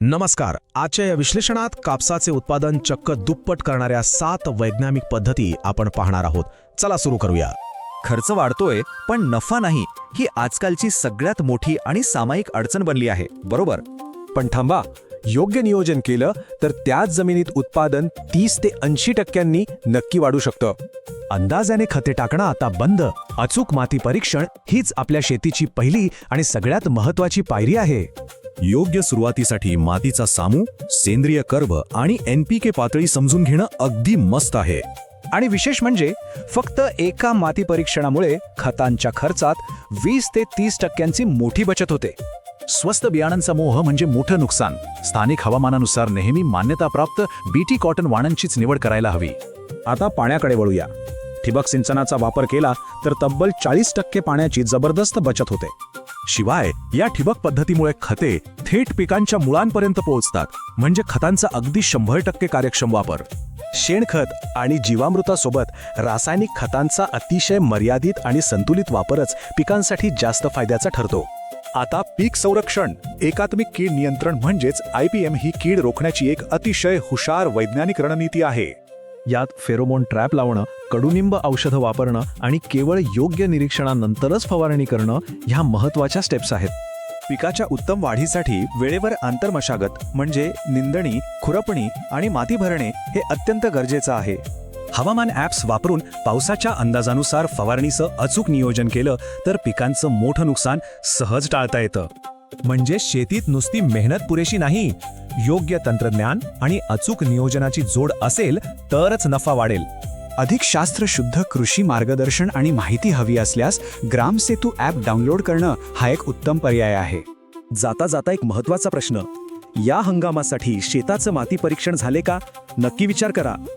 नमस्कार. आजच्या या विश्लेषणात कापसाचे उत्पादन चक्क दुप्पट करणाऱ्या 7 वैज्ञानिक पद्धती आपण पाहणार आहोत. चला सुरू करूया. खर्च वाढतोय पण नफा नाही, ही आजकालची सगळ्यात मोठी आणि सामायिक अडचण बनली आहे, बरोबर? पण थांबा, योग्य नियोजन केलं तर त्याच जमिनीत उत्पादन 30 ते 80% नक्की वाढू शकतं. अंदाजाने खते टाकणं आता बंद. अचूक माती परीक्षण हीच आपल्या शेतीची पहिली आणि सगळ्यात महत्त्वाची पायरी आहे. योग्य सुरुवातीसाठी मातीचा सामू, सेंद्रिय कर्ब आणि NPK पातळी समजून घेणं अगदी मस्त आहे. आणि विशेष म्हणजे फक्त एका माती परीक्षणामुळे खतांच्या खर्चात 20 ते 30% मोठी बचत होते. स्वस्त बियाणांचा मोह म्हणजे मोठं नुकसान. स्थानिक हवामानानुसार नेहमी मान्यताप्राप्त BT कॉटन वाणांचीच निवड करायला हवी. आता पाण्याकडे वळूया. ठिबक सिंचनाचा वापर केला तर तब्बल 40% पाण्याची जबरदस्त बचत होते. शिवाय या ठिबक पद्धतीमुळे खते थेट पिकांच्या मुळांपर्यंत पोहोचतात, म्हणजे खतांचा अगदी 100% कार्यक्षम वापर. शेणखत आणि जीवामृतासोबत रासायनिक खतांचा अतिशय मर्यादित आणि संतुलित वापरच पिकांसाठी जास्त फायद्याचा ठरतो. आता पीक संरक्षण, एकात्मिक कीड नियंत्रण म्हणजेच IPM ही कीड रोखण्याची एक अतिशय हुशार वैज्ञानिक रणनीती आहे. यात फेरोमोन ट्रॅप लावणं, कडुनिंब औषधं वापरणं आणि केवळ योग्य निरीक्षणानंतरच फवारणी करणं ह्या महत्त्वाच्या स्टेप्स आहेत. पिकाच्या उत्तम वाढीसाठी वेळेवर आंतरमशागत म्हणजे निंदणी, खुरपणी आणि माती भरणे हे अत्यंत गरजेचं आहे. हवामान ॲप्स वापरून पावसाच्या अंदाजानुसार फवारणीचं अचूक नियोजन केलं तर पिकांचं मोठं नुकसान सहज टाळता येतं. म्हणजे शेतीत नुसती मेहनत पुरेशी नाही, योग्य तंत्रज्ञान आणि अचूक नियोजनाची जोड असेल तरच नफा वाढेल. अधिक शास्त्रशुद्ध कृषी मार्गदर्शन आणि माहिती हवी असल्यास ग्रामसेतू ॲप डाउनलोड करणं हा एक उत्तम पर्याय आहे. जाता जाता एक महत्त्वाचा प्रश्न, या हंगामासाठी शेताचं माती परीक्षण झाले का? नक्की विचार करा.